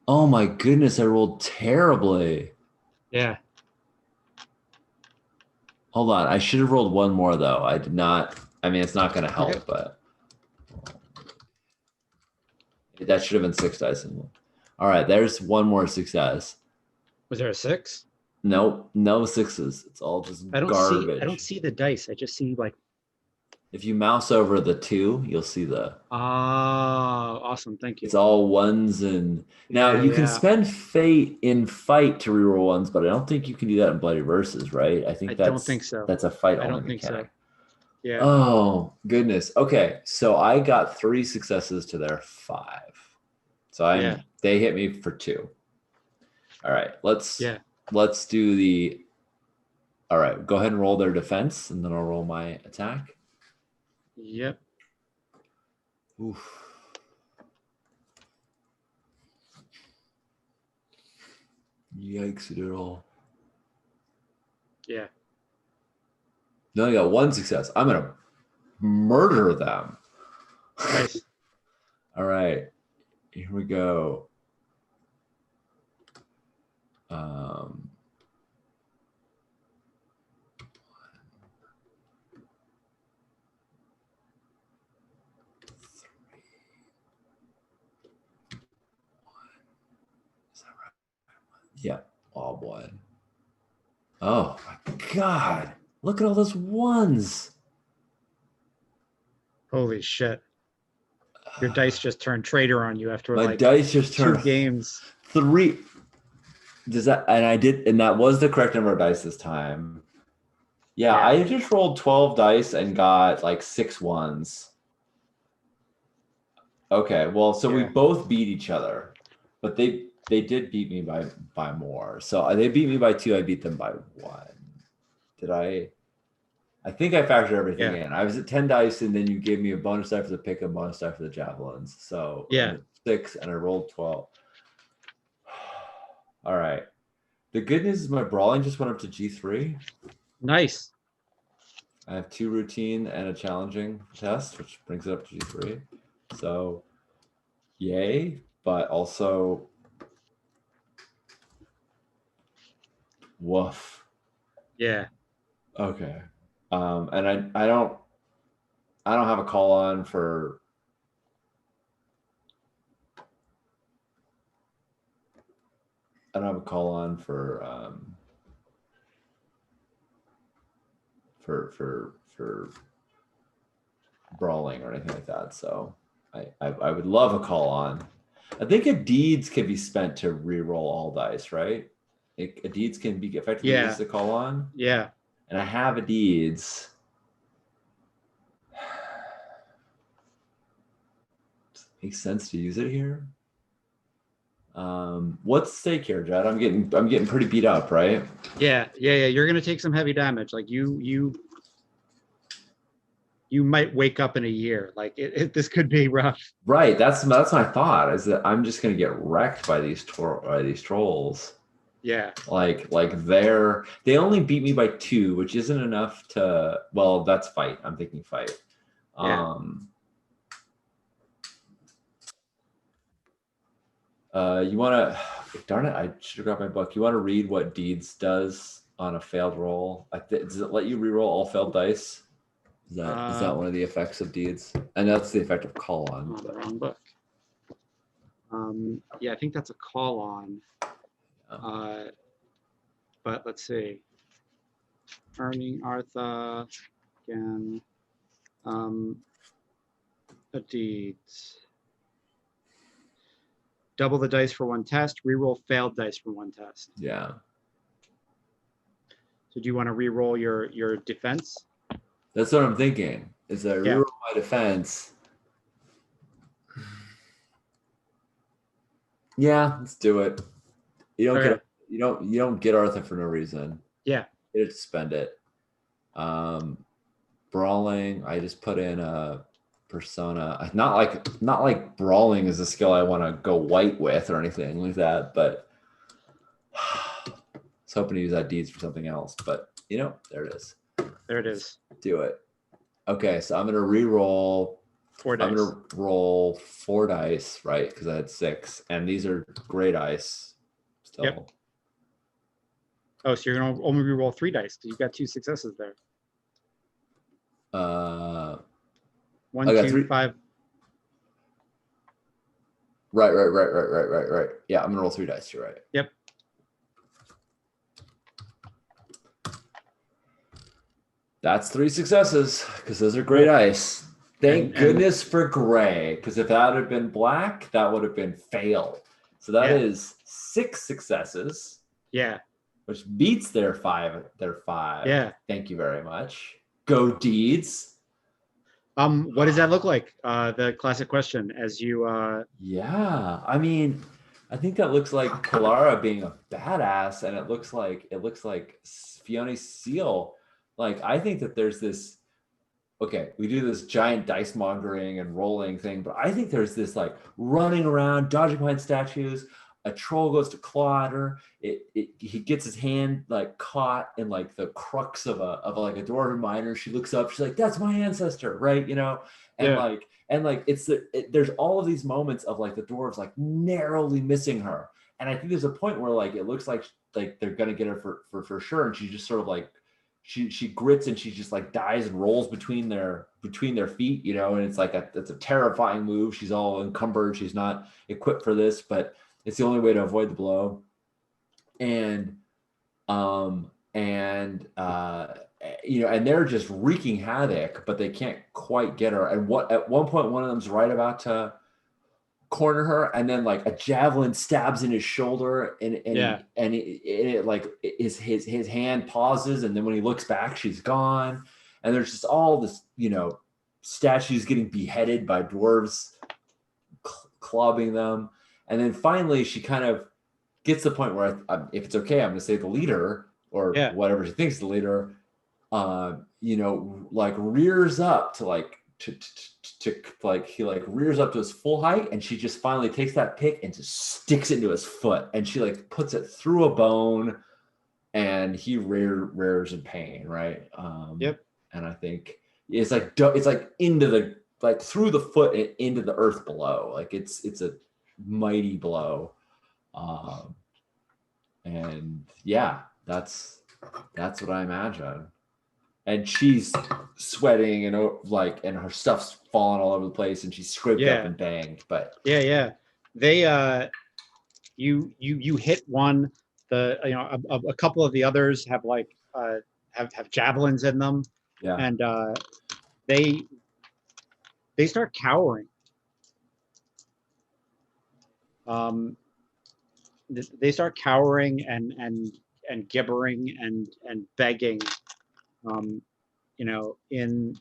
Speaker 1: Oh my goodness, I rolled terribly.
Speaker 2: Yeah.
Speaker 1: Hold on, I should have rolled 1 more though. I did not. I mean, it's not going to help, but that should have been 6 dice. All right, there's 1 more success.
Speaker 2: Was there a 6?
Speaker 1: Nope, no 6s. It's all just garbage.
Speaker 2: I don't see the dice. I just see like.
Speaker 1: If you mouse over the 2, you'll see the.
Speaker 2: Awesome! Thank you.
Speaker 1: It's all 1s, and now you can spend fate in fight to reroll 1s, but I don't think you can do that in Bloody Verses, right? I don't think so. That's a fight.
Speaker 2: I don't think so. Yeah.
Speaker 1: Oh goodness. Okay, so I got 3 successes to their 5. So they hit me for 2. All right, let's do the. All right, go ahead and roll their defense, and then I'll roll my attack.
Speaker 2: Yep.
Speaker 1: Oof. Yikes at it all.
Speaker 2: Yeah.
Speaker 1: No, I got 1 success. I'm gonna murder them.
Speaker 2: Nice.
Speaker 1: All right. Here we go. Yeah, all 1. Oh my God. Look at all those 1s.
Speaker 2: Holy shit. Your dice just turned traitor on you after
Speaker 1: my dice just turned
Speaker 2: 2 games.
Speaker 1: 3. Does that, and I did, and that was the correct number of dice this time. Yeah,
Speaker 2: Yeah.
Speaker 1: I just rolled 12 dice and got like 6 ones. Okay, well, so we
Speaker 2: Yeah.
Speaker 1: both beat each other, but they did beat me by more. So they beat me by 2. I beat them by 1. Did I? I think I factored everything
Speaker 2: Yeah.
Speaker 1: in. I was at 10 dice, and then you gave me a bonus die for the pick, a bonus die for the javelins. So
Speaker 2: Yeah.
Speaker 1: I'm at 6, and I rolled 12. All right. The good news is my brawling just went up to G3.
Speaker 2: Nice.
Speaker 1: I have 2 routine and a challenging test, which brings it up to G3. So, yay! But also, woof.
Speaker 2: Yeah.
Speaker 1: Okay. And I don't have a call on for. I don't have a call on for brawling or anything like that. So I would love a call on. I think a deeds can be spent to re-roll all dice, right? A deeds can be effectively
Speaker 2: Yeah.
Speaker 1: used as a call on.
Speaker 2: Yeah.
Speaker 1: And I have a deeds. Makes sense to use it here. What's at stake here, Jed? I'm getting pretty beat up, right?
Speaker 2: Yeah. You're gonna take some heavy damage. Like you might wake up in a year. Like this could be rough.
Speaker 1: Right. That's my thought. Is that I'm just gonna get wrecked by these trolls.
Speaker 2: Yeah.
Speaker 1: Like they only beat me by 2, which isn't enough to. Well, that's fight. I'm thinking fight.
Speaker 2: Yeah.
Speaker 1: You want to? Darn it! I should have grabbed my book. You want to read what deeds does on a failed roll? Does it let you re-roll all failed dice? Is that one of the effects of deeds? And that's the effect of call on.
Speaker 2: The wrong book. Yeah, I think that's a call on. But let's see. Earning Artha again. A deeds. Double the dice for one test. Reroll failed dice for one test.
Speaker 1: Yeah.
Speaker 2: So do you want to reroll your defense?
Speaker 1: That's what I'm thinking. Is that I reroll my defense? Yeah, let's do it. You don't get Arthur for no reason.
Speaker 2: Yeah.
Speaker 1: You just spend it. Brawling, I just put in a persona. Not like brawling is a skill I want to go white with or anything like that, but I was hoping to use that deeds for something else. But there it is.
Speaker 2: There it is.
Speaker 1: Do it. Okay, so I'm gonna re-roll
Speaker 2: 4 dice.
Speaker 1: I'm gonna roll 4 dice, right? Because I had 6, and these are gray dice. Still.
Speaker 2: Yep. Oh, so you're gonna only re-roll 3 dice because you've got 2 successes there. 1, 2, 5.
Speaker 1: Right. Yeah, I'm gonna roll 3 dice. You're right.
Speaker 2: Yep.
Speaker 1: That's 3 successes because those are gray dice. Thank goodness for gray, because if that had been black, that would have been fail. So that is 6 successes.
Speaker 2: Yeah.
Speaker 1: Which beats their 5.
Speaker 2: Yeah.
Speaker 1: Thank you very much. Go deeds.
Speaker 2: What does that look like? The classic question as you
Speaker 1: Yeah. I mean, I think that looks like Polara being a badass, and it looks like Fiona Seal. Like, I think that there's this. Okay, we do this giant dice mongering and rolling thing, but I think there's this like running around, dodging behind statues. A troll goes to claw at her. He gets his hand like caught in like the crux of a dwarven miner. She looks up. She's like, "That's my ancestor," right? And there's all of these moments of like the dwarves like narrowly missing her. And I think there's a point where like it looks like they're gonna get her for sure, and she just sort of like she grits and she just like dies and rolls between their feet, and it's like it's a terrifying move. She's all encumbered. She's not equipped for this, but it's the only way to avoid the blow. And and they're just wreaking havoc, but they can't quite get her. And at one point, one of them's right about to corner her, and then like a javelin stabs in his shoulder, and it like his hand pauses, and then when he looks back, she's gone, and there's just all this, statues getting beheaded by dwarves, clubbing them, and then finally she kind of gets to the point where if it's okay, I'm going to say the leader or whatever she thinks the leader, like rears up to like he like rears up to his full height, and she just finally takes that pick and just sticks it into his foot, and she like puts it through a bone, and he rears in pain, right? And I think it's like into the like through the foot and into the earth below. Like it's a mighty blow. And yeah, that's what I imagine. And she's sweating and her stuff's falling all over the place, and she's scraped up and banged. But
Speaker 2: they you hit one. A couple of the others have like have javelins in them, and they start cowering. They start cowering and gibbering and begging, in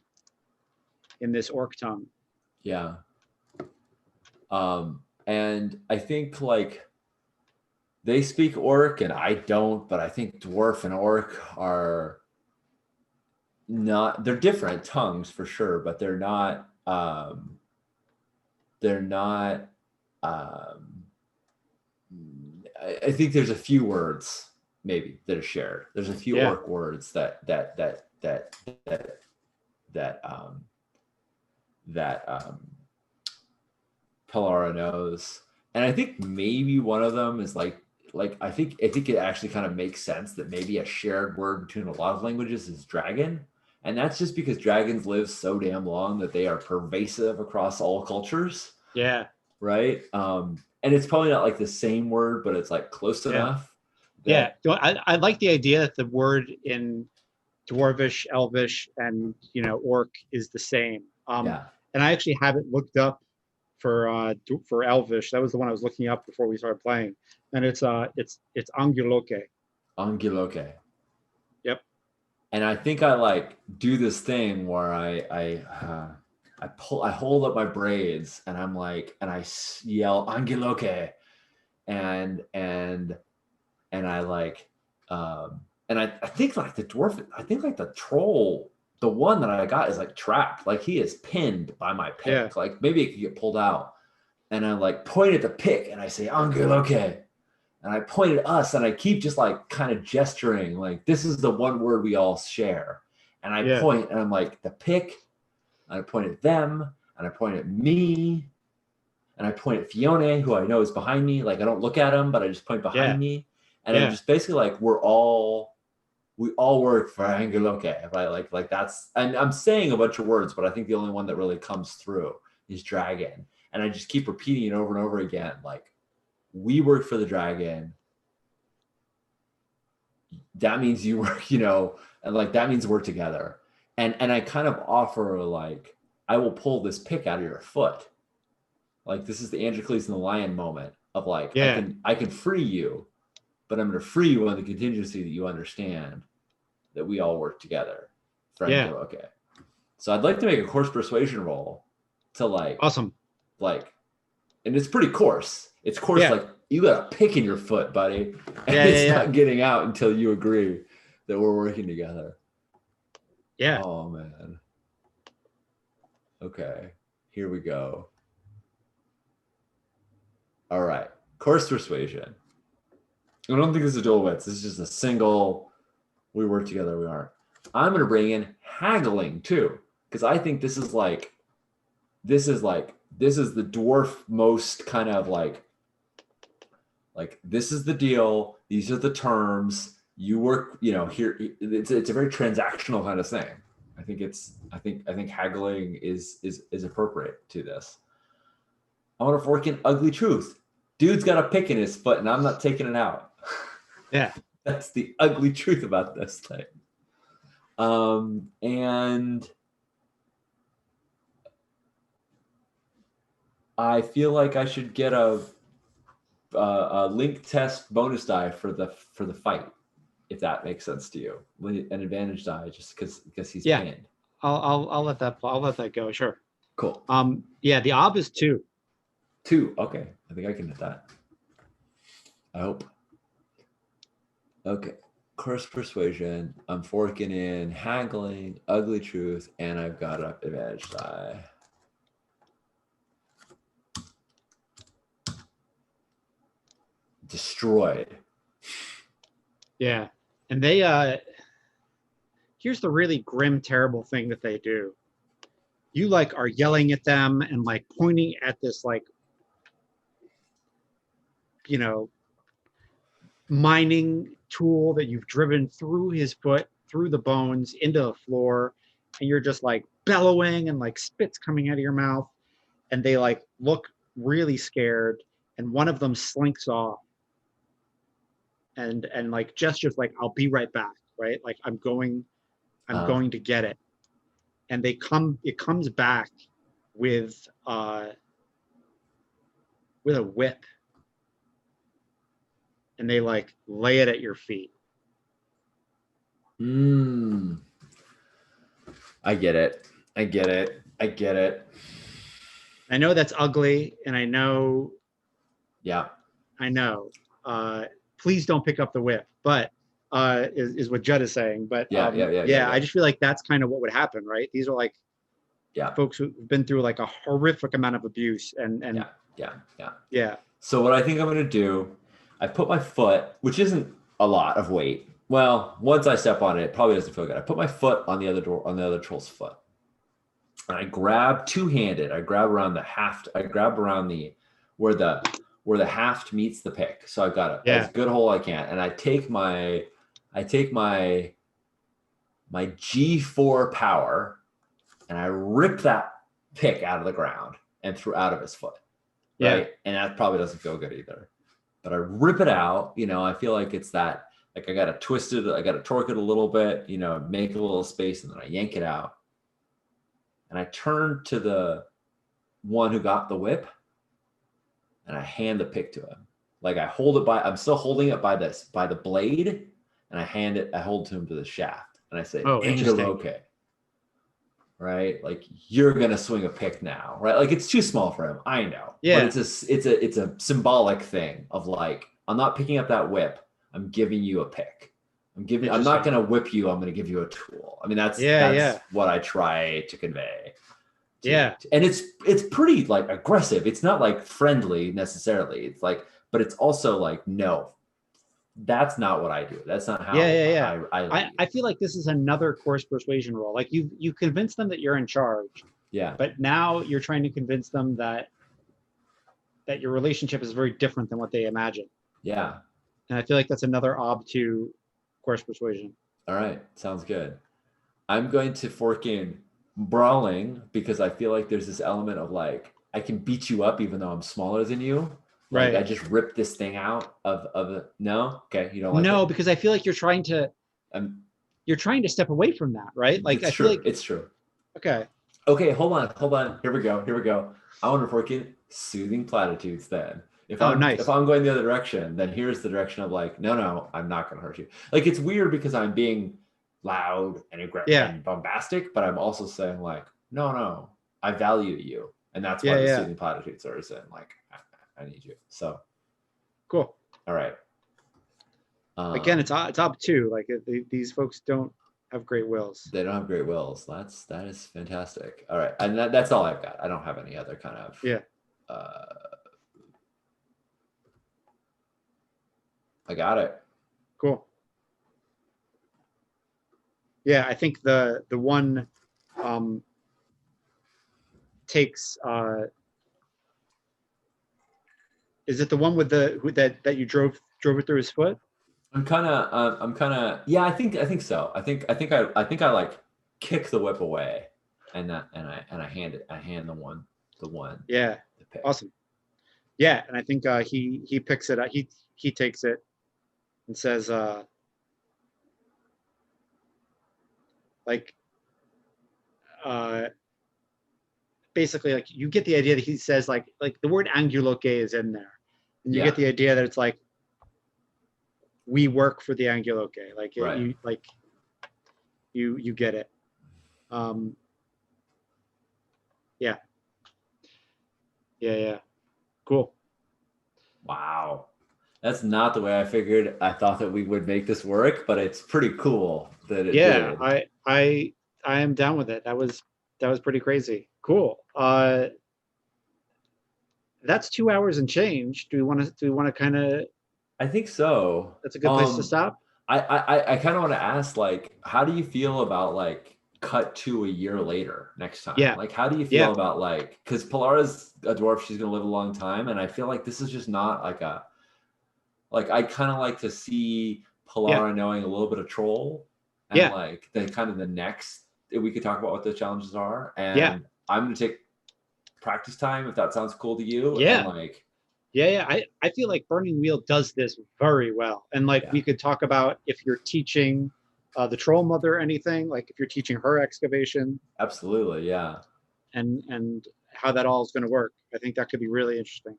Speaker 2: this orc tongue.
Speaker 1: Yeah. And I think like they speak orc and I don't, but I think dwarf and orc are they're different tongues for sure, but they're not I think there's a few words maybe that are shared. There's a few orc words that Pelara knows, and I think maybe one of them is like I think it actually kind of makes sense that maybe a shared word between a lot of languages is dragon, and that's just because dragons live so damn long that they are pervasive across all cultures.
Speaker 2: Yeah.
Speaker 1: Right. And it's probably not like the same word, but it's like close enough.
Speaker 2: I like the idea that the word in Dwarvish, Elvish, and orc is the same. And I actually have it looked up for Elvish. That was the one I was looking up before we started playing, and it's Anguloke.
Speaker 1: Anguloke.
Speaker 2: Yep.
Speaker 1: And I think I like do this thing where I hold up my braids and I'm like, and I yell Anguloke, and I like, and I think like the dwarf, I think like the troll, the one that I got is like trapped, like he is pinned by my pick, like maybe it could get pulled out, and I like point at the pick and I say Anguloke, and I point at us and I keep just like kind of gesturing like this is the one word we all share, and I point and I'm like the pick. And I point at them, and I point at me, and I point at Fiona, who I know is behind me. Like I don't look at him, but I just point behind me, and I'm just basically like we all work for Anguloke, right? Like that's, and I'm saying a bunch of words, but I think the only one that really comes through is dragon, and I just keep repeating it over and over again. Like we work for the dragon. That means you work, and like that means we're together. And I kind of offer like, I will pull this pick out of your foot. Like this is the Androcles and the lion moment of like, I can free you, but I'm going to free you on the contingency that you understand that we all work together. Okay. So I'd like to make a coarse persuasion roll to like,
Speaker 2: awesome.
Speaker 1: Like, and it's pretty coarse. It's coarse. Like you got a pick in your foot, buddy. And it's not getting out until you agree that we're working together.
Speaker 2: Yeah.
Speaker 1: Oh man. Okay. Here we go. All right. Coarse persuasion. I don't think this is a dual wits. This is just a single. We work together. We aren't. I'm going to bring in haggling too, because I think this is the dwarf most kind of like this is the deal. These are the terms. You work, here. It's a very transactional kind of thing. I think haggling is appropriate to this. I want to work in ugly truth. Dude's got a pick in his foot, and I'm not taking it out.
Speaker 2: Yeah,
Speaker 1: that's the ugly truth about this thing. And I feel like I should get a link test bonus die for the fight, if that makes sense to you. An advantage die, just because he's
Speaker 2: Yeah,
Speaker 1: pinned.
Speaker 2: I'll let that go. Sure.
Speaker 1: Cool.
Speaker 2: Yeah, the ob is 2.
Speaker 1: 2. Okay, I think I can hit that. I hope. Okay. Curse persuasion. I'm forking in haggling, ugly truth, and I've got an advantage die. Destroyed.
Speaker 2: Yeah, and they here's the really grim, terrible thing that they do. You like are yelling at them and like pointing at this like, you know, mining tool that you've driven through his foot, through the bones, into the floor, and you're just like bellowing and like spit's coming out of your mouth, and they like look really scared, and one of them slinks off and like gestures like I'll be right back, right? Like I'm going to get it. And it comes back with a whip, and they like lay it at your feet.
Speaker 1: I get it.
Speaker 2: I know that's ugly, and I know.
Speaker 1: Yeah.
Speaker 2: Please don't pick up the whip, but is what Judd is saying. But
Speaker 1: yeah.
Speaker 2: I just feel like that's kind of what would happen, right? These are like folks who've been through like a horrific amount of abuse, and
Speaker 1: yeah. So what I think I'm gonna do, I put my foot, which isn't a lot of weight. Well, once I step on it, it probably doesn't feel good. I put my foot on the other troll's foot. And I grab two-handed. I grab around the haft. I grab around where the haft meets the pick. So I've got as good hole I can. And I take my G4 power and I rip that pick out of the ground and through out of his foot. Right. Yeah. And that probably doesn't feel good either. But I rip it out. I feel like it's that, like I got to twist it. I got to torque it a little bit, make a little space, and then I yank it out. And I turn to the one who got the whip and I hand the pick to him. Like I'm still holding it by the blade, and I hold to him to the shaft. And I say, okay. Right? Like, you're going to swing a pick now, right? Like, it's too small for him. I know. Yeah. But it's a symbolic thing of like, I'm not picking up that whip. I'm giving you a pick. I'm not going to whip you. I'm going to give you a tool. I mean, that's what I try to convey. And it's pretty like aggressive. It's not like friendly necessarily. It's like, but it's also like, no, that's not what I do. That's not how
Speaker 2: I feel like this is another course persuasion role. Like you convince them that you're in charge. Yeah. But now you're trying to convince them that your relationship is very different than what they imagine.
Speaker 1: Yeah.
Speaker 2: And I feel like that's another ob to course persuasion.
Speaker 1: All right. Sounds good. I'm going to fork in brawling, because I feel like there's this element of like, I can beat you up even though I'm smaller than you. Like, right. I just ripped this thing out of no. Okay. You don't like it?
Speaker 2: Because I feel like you're trying to step away from that, right? Like, I feel like
Speaker 1: it's true.
Speaker 2: Okay.
Speaker 1: Hold on. Here we go. I want to fork in soothing platitudes then. If I'm going the other direction, then here's the direction of like, no, I'm not going to hurt you. Like, it's weird because I'm being loud and aggressive and bombastic, but I'm also saying like, no, I value you. And that's why the soothing platitudes are in. Like, I need you. So
Speaker 2: cool.
Speaker 1: All right.
Speaker 2: Again, it's up to like these folks don't have great wills.
Speaker 1: They don't have great wills. That is fantastic. All right. And that's all I've got. I don't have any other kind of I got it.
Speaker 2: Cool. Yeah, I think the one takes is it the one with that you drove it through his foot?
Speaker 1: I'm kind of yeah, I think so. I think I like kick the whip away and I hand the one.
Speaker 2: Yeah. Awesome. Yeah, and I think he picks it up. He takes it and says basically like you get the idea that he says like the word anguloke is in there, and you get the idea that it's like we work for the anguloke, like
Speaker 1: Right.
Speaker 2: you get it. Yeah. Cool.
Speaker 1: Wow. That's not the way I figured. I thought that we would make this work, but it's pretty cool that it did.
Speaker 2: I am down with it. That was pretty crazy. Cool. That's 2 hours and change. Do we want to kind of?
Speaker 1: I think so.
Speaker 2: That's a good place to stop.
Speaker 1: I kind of want to ask, like, how do you feel about like cut to a year later next time?
Speaker 2: Yeah.
Speaker 1: Like, how do you feel about like, because Polara's a dwarf, she's gonna live a long time, and I feel like this is just not like a, like I kind of like to see Polara knowing a little bit of troll, and like the kind of the next we could talk about what the challenges are, and I'm gonna take practice time if that sounds cool to you. And like
Speaker 2: I feel like Burning Wheel does this very well, and like we could talk about if you're teaching the troll mother anything, like if you're teaching her excavation.
Speaker 1: Absolutely, yeah.
Speaker 2: And how that all is going to work. I think that could be really interesting.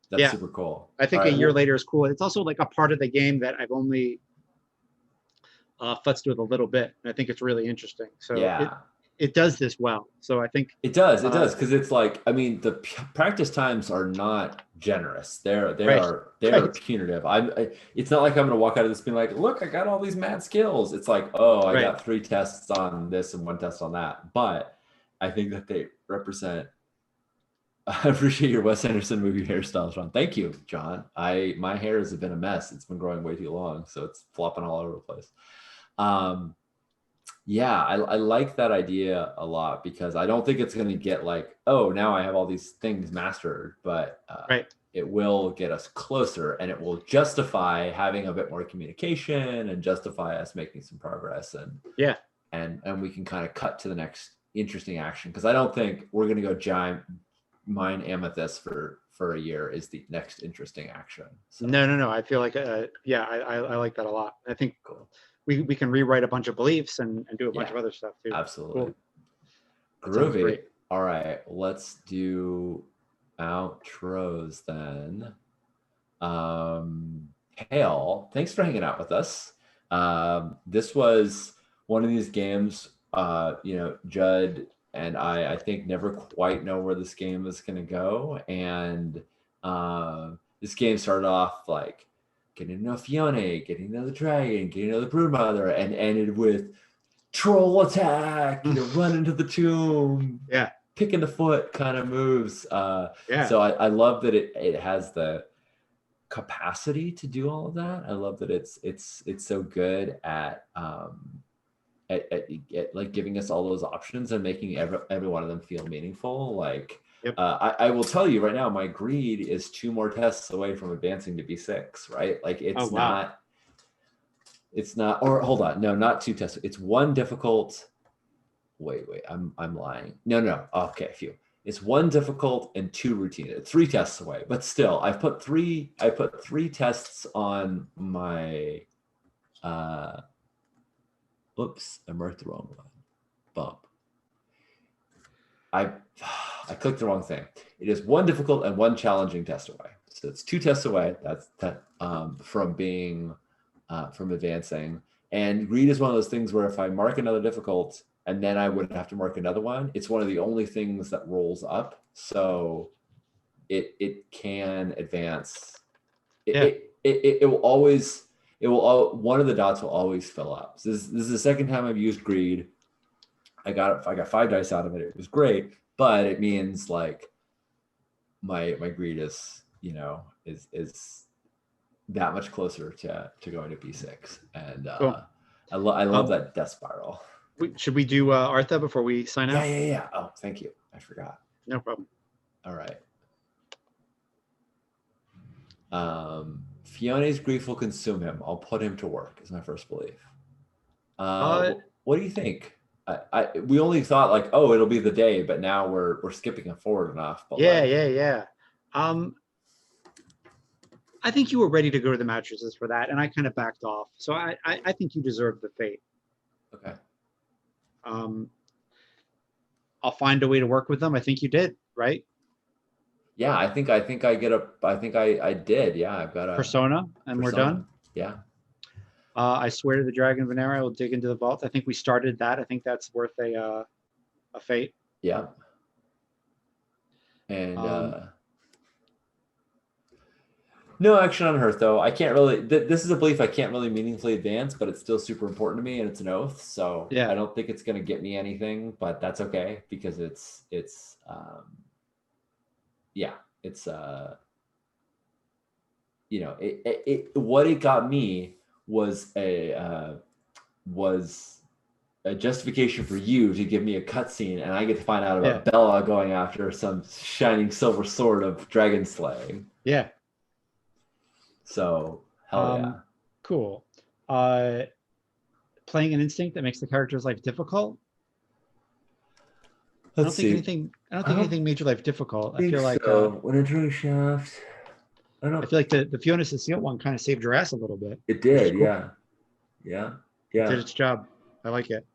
Speaker 1: That's super cool.
Speaker 2: I think a year later is cool. It's also like a part of the game that I've only futzed with a little bit, and I think it's really interesting. So it does this well. So I think
Speaker 1: it does because it's like, I mean, the practice times are not generous. They're punitive. It's not like I'm going to walk out of this being like, look, I got all these mad skills. It's like, oh, I got 3 tests on this and 1 test on that. But I think that they represent. I appreciate your Wes Anderson movie hairstyle, John. Thank you, John. My hair has been a mess. It's been growing way too long, so it's flopping all over the place. I like that idea a lot because I don't think it's going to get like, oh, now I have all these things mastered, but it will get us closer, and it will justify having a bit more communication and justify us making some progress, and we can kind of cut to the next interesting action, because I don't think we're going to go giant mine amethyst for a year is the next interesting action.
Speaker 2: So. No. I feel like I like that a lot. I think we can rewrite a bunch of beliefs and do a bunch of other stuff too.
Speaker 1: Absolutely. Cool. Groovy. All right, let's do outros then. Hale, thanks for hanging out with us. This was one of these games, Judd and I think never quite know where this game is going to go. And this game started off like getting to know Fiona, getting to know the dragon, getting to know the broodmother, and ended with troll attack, run into the tomb, pick in the foot kind of moves. So I love that it has the capacity to do all of that. I love that it's so good at like giving us all those options and making every one of them feel meaningful. Like I will tell you right now, my greed is 2 more tests away from advancing to B6, right? Like it's not, or hold on, no, not 2 tests. It's 1 difficult. Wait, I'm lying. No. Okay, phew. It's 1 difficult and 2 routine. It's 3 tests away, but still, I put 3 tests on my. Oops, I marked the wrong one. Bump. I clicked the wrong thing. It is 1 difficult and 1 challenging test away. So it's 2 tests away. That's from being from advancing. And greed is one of those things where if I mark another difficult and then I would have to mark another one, it's one of the only things that rolls up. So it can advance. It will always. One of the dots will always fill up. So this is the second time I've used greed. I got 5 dice out of it. It was great, but it means like my greed is that much closer to going to B6, and cool. I love that death spiral.
Speaker 2: Should we do Artha before we sign out?
Speaker 1: Yeah. Oh, thank you. I forgot.
Speaker 2: No problem.
Speaker 1: All right. Fiona's grief will consume him. I'll put him to work, is my first belief. What do you think? We only thought like, oh, it'll be the day, but now we're skipping it forward enough. But
Speaker 2: yeah. I think you were ready to go to the mattresses for that, and I kind of backed off. So I think you deserve the fate.
Speaker 1: Okay.
Speaker 2: I'll find a way to work with them. I think you did, right?
Speaker 1: Yeah, I think I did. Yeah, I've got a
Speaker 2: Persona, and we're
Speaker 1: Persona.
Speaker 2: done.
Speaker 1: Yeah.
Speaker 2: I swear to the Dragon of Venera, I will dig into the vault. I think we started that. I think that's worth a fate.
Speaker 1: Yeah. And no action on Hearth, though. I can't really. This is a belief I can't really meaningfully advance, but it's still super important to me, and it's an oath. So
Speaker 2: Yeah.
Speaker 1: I don't think it's going to get me anything, but that's okay because yeah, it's you know, what it got me was a justification for you to give me a cutscene, and I get to find out about Bella going after some shining silver sword of dragon slaying.
Speaker 2: Yeah.
Speaker 1: So hell yeah.
Speaker 2: Cool. Playing an instinct that makes the character's life difficult. I don't think anything made your life difficult. I feel like
Speaker 1: Winter Shaft. I don't know.
Speaker 2: I feel like the Fiona Cecile one kind of saved your ass a little bit.
Speaker 1: It did, cool. Yeah.
Speaker 2: It did its job. I like it.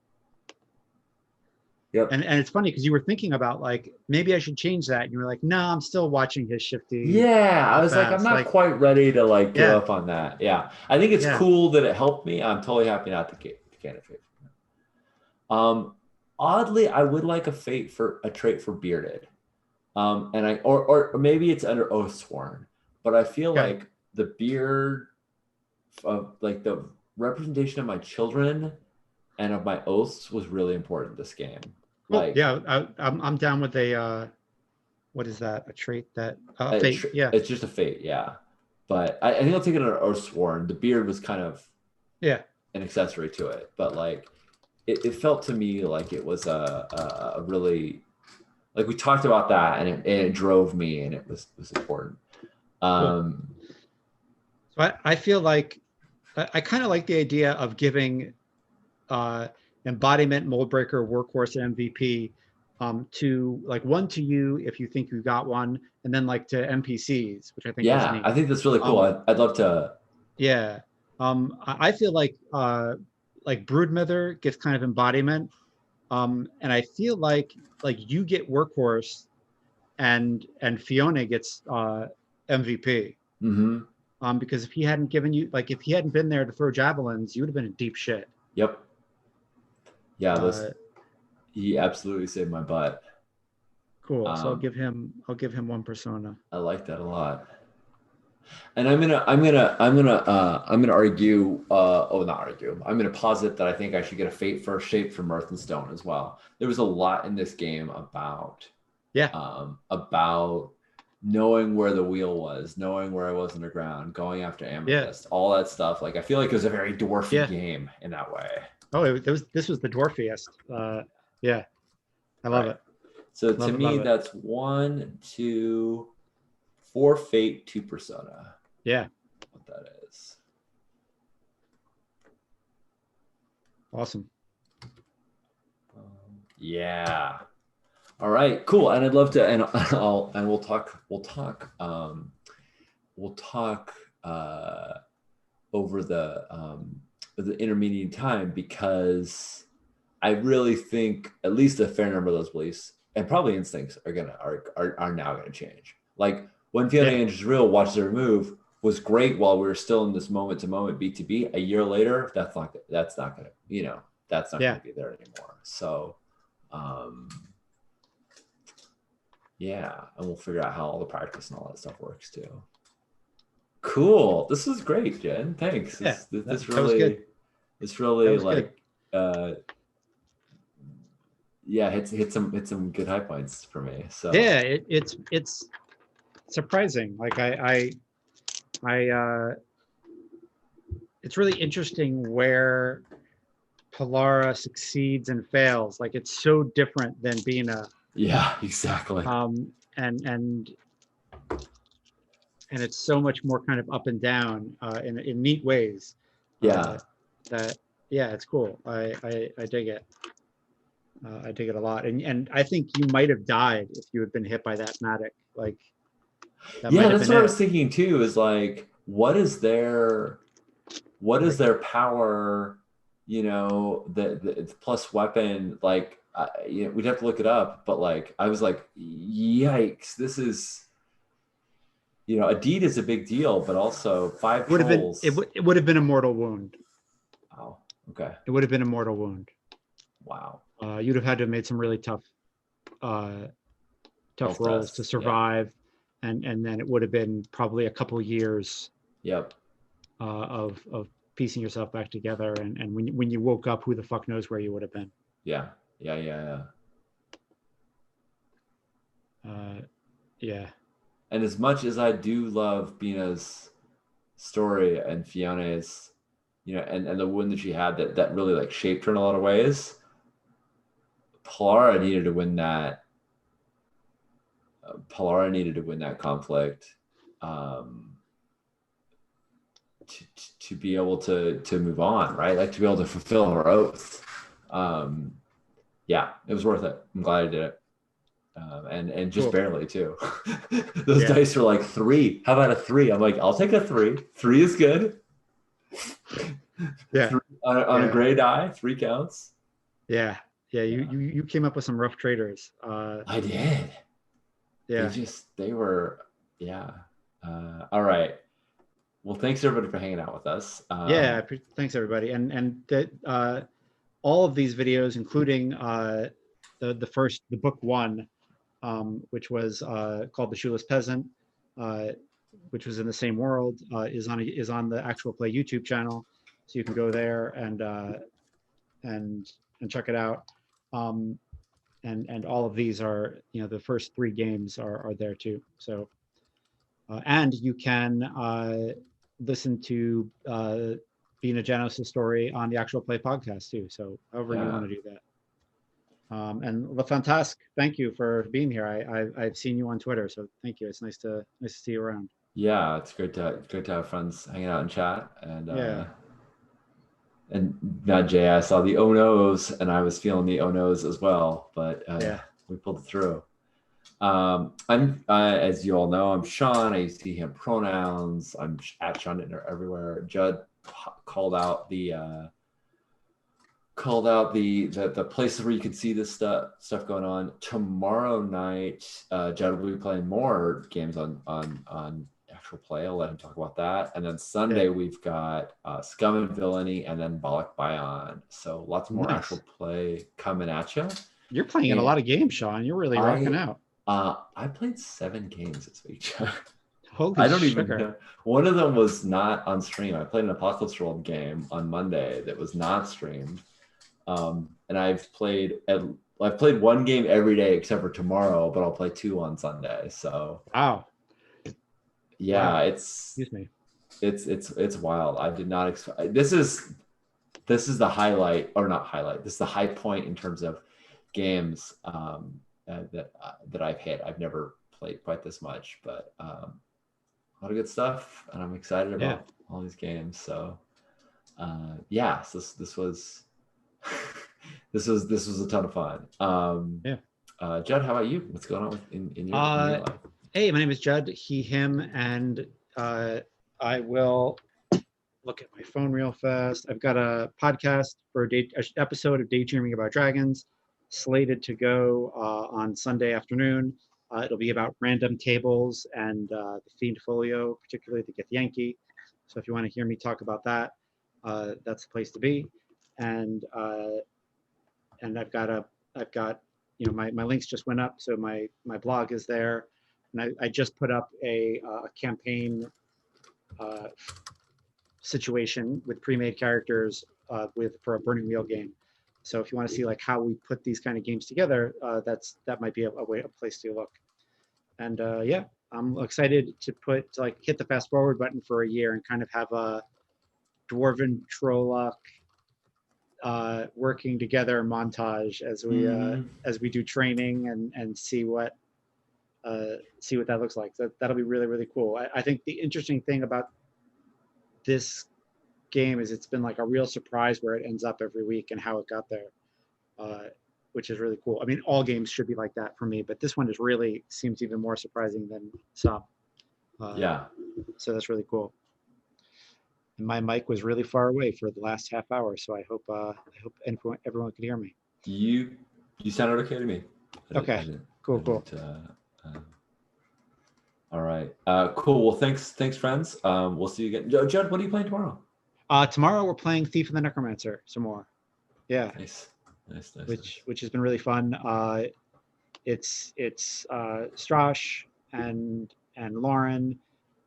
Speaker 1: Yep.
Speaker 2: And it's funny because you were thinking about like maybe I should change that, and you were like, no, I'm still watching his shifty.
Speaker 1: Yeah, I was like, I'm not quite ready to like give up on that. Yeah, I think it's cool that it helped me. I'm totally happy not to get a fate. Oddly, I would like a trait for bearded, and or maybe it's under Oathsworn, but I feel like the beard, like the representation of my children and of my oaths was really important this game. Like,
Speaker 2: I'm down with a what is that? A trait that fate?
Speaker 1: It's just a fate, yeah. But I think I'll take it under Oathsworn. The beard was kind of an accessory to it, but like it felt to me like it was a really, like we talked about that, and it drove me, and it was important.
Speaker 2: So I feel like I kind of like the idea of giving embodiment, Moldbreaker, Workhorse, and MVP to like one to you if you think you got one, and then like to NPCs, which I think is neat.
Speaker 1: I think that's really cool. I'd love to.
Speaker 2: Yeah, I feel like Broodmother gets kind of embodiment, and I feel like you get Workhorse, and Fiona gets MVP.
Speaker 1: Mm-hmm.
Speaker 2: Because if he hadn't given you, like, if he hadn't been there to throw javelins, you would have been in deep shit.
Speaker 1: Yep. Yeah, he absolutely saved my butt.
Speaker 2: Cool. So I'll give him one persona.
Speaker 1: I like that a lot. And I'm gonna argue. Not argue. I'm gonna posit that I think I should get a fate for shape for Mirth and Stone as well. There was a lot in this game about knowing where the wheel was, knowing where I was underground, going after Amethyst, all that stuff. Like I feel like it was a very dwarfy game in that way.
Speaker 2: Oh, this was the dwarfiest. I love it.
Speaker 1: So to me, that's 1, 2, 4 fate, 2 persona.
Speaker 2: Yeah.
Speaker 1: What that is.
Speaker 2: Awesome.
Speaker 1: Yeah. All right, cool. And I'd love to, and we'll talk over the intermediate time, because I really think at least a fair number of those beliefs and probably instincts are now gonna change. Like when Fiona Andrews Real watches her move was great while we were still in this moment to moment B2B. A year later, that's not gonna be there anymore. So and we'll figure out how all the practice and all that stuff works too. Cool. This was great, Jen. Thanks. This really like hit some good high points for me. So
Speaker 2: it's surprising. Like I it's really interesting where Polara succeeds and fails. Like it's so different than being a
Speaker 1: exactly.
Speaker 2: And it's so much more kind of up and down in neat ways. It's cool. I dig it. I dig it a lot. And I think you might have died if you had been hit by that Matic. Like
Speaker 1: that's what I was thinking too, is like what is their power, the plus weapon, like we'd have to look it up, but like I was like, yikes, this is, a deed is a big deal, but also five
Speaker 2: Would have been
Speaker 1: trolls.
Speaker 2: it would have been a mortal wound.
Speaker 1: Wow. Okay.
Speaker 2: It would have been a mortal wound.
Speaker 1: Wow.
Speaker 2: You'd have had to have made some really tough rolls to survive, and then it would have been probably a couple years.
Speaker 1: Yep.
Speaker 2: Of piecing yourself back together, and when you woke up, who the fuck knows where you would have been.
Speaker 1: Yeah. And as much as I do love Bina's story and Fiona's, and the wound that she had that really like shaped her in a lot of ways, Pollara needed to win that. Pollara needed to win that conflict to be able to move on, right? Like to be able to fulfill her oath. Yeah, it was worth it. I'm glad I did it. And just barely too. Those dice were like 3. How about a 3? I'm like, I'll take a 3. 3 is good.
Speaker 2: Yeah.
Speaker 1: 3 on a gray die, 3 counts.
Speaker 2: Yeah. You came up with some rough traders.
Speaker 1: I did.
Speaker 2: Yeah.
Speaker 1: They were. All right. Well, thanks everybody for hanging out with us.
Speaker 2: Thanks everybody, and that all of these videos, including the book 1, which was called The Shoeless Peasant, which was in the same world, is on the Actual Play YouTube channel, so you can go there and check it out. And all of these are, the first 3 games are there too. So, and you can listen to Bina Janos' story on the Actual Play podcast too. So however you want to do that. And LaFantasque, thank you for being here. I've seen you on Twitter, so thank you. It's nice to see you around.
Speaker 1: Yeah, it's great to have friends hanging out and chat. And and not Jay, I saw the oh no's, and I was feeling the oh no's as well, but we pulled it through. I'm as you all know, I'm Sean. I use he him pronouns. I'm at Sean Dittner everywhere. Judd called out the places where you can see this stuff going on. Tomorrow night, Judd will be playing more games on Actual Play. I'll let him talk about that. And then Sunday we've got Scum and Villainy, and then Bollock Bion. So lots more Actual Play coming at you.
Speaker 2: You're playing in a lot of games, Sean. You're really rocking out.
Speaker 1: I played 7 games this week.
Speaker 2: Holy
Speaker 1: I don't even know. One of them was not on stream. I played an Apocalypse World game on Monday that was not streamed. And I've played 1 game every day except for tomorrow, but I'll play 2 on Sunday. So
Speaker 2: wow.
Speaker 1: Yeah,
Speaker 2: excuse me.
Speaker 1: It's wild. I did not expect this is the highlight, or not highlight. This is the high point in terms of games that I've hit. I've never played quite this much, but a lot of good stuff, and I'm excited about all these games. So so this was this was a ton of fun. Judd, how about you? What's going on in your life?
Speaker 2: Hey, my name is Judd, he, him, and I will look at my phone real fast. I've got a podcast for an episode of Daydreaming About Dragons slated to go on Sunday afternoon. It'll be about random tables and the Fiend Folio, particularly the Get Yankee. So if you want to hear me talk about that, that's the place to be. And I've got my links just went up, so my blog is there, and I just put up a campaign situation with pre-made characters for a Burning Wheel game. So if you want to see like how we put these kind of games together, that might be a place to look. And I'm excited to hit the fast forward button for a year and kind of have a Dwarven Trolloc working together montage as we do training and see what that looks like. That'll be really, really cool. I think the interesting thing about this game is it's been like a real surprise where it ends up every week and how it got there, which is really cool. I mean, all games should be like that for me, but this one is really seems even more surprising than some. So that's really cool. And my mic was really far away for the last half hour, so I hope everyone could hear me.
Speaker 1: You You sounded okay to me.
Speaker 2: Okay. Cool.
Speaker 1: All right. Cool. Well, thanks, friends. We'll see you again. Judd, what are you playing tomorrow?
Speaker 2: Tomorrow we're playing Thief of the Necromancer some more. Yeah.
Speaker 1: Nice.
Speaker 2: Which has been really fun. It's Strash and Lauren,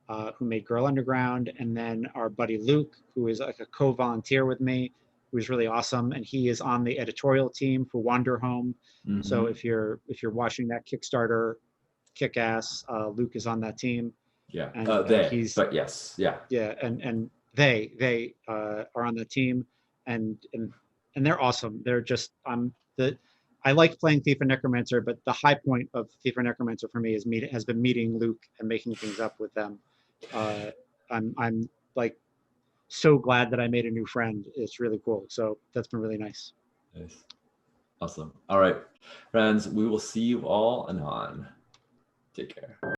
Speaker 2: who made Girl Underground, and then our buddy Luke, who is like a co-volunteer with me, who's really awesome, and he is on the editorial team for Wander Home.
Speaker 1: Mm-hmm.
Speaker 2: So if you're watching that Kickstarter, kick ass, Luke is on that team.
Speaker 1: Yeah,
Speaker 2: and and they are on the team, and they're awesome. They're just I like playing Thief and Necromancer, but the high point of Thief and Necromancer for me has been meeting Luke and making things up with them. I'm like so glad that I made a new friend. It's really cool. So that's been really nice.
Speaker 1: Nice. Awesome. All right, friends, we will see you all anon. Take care.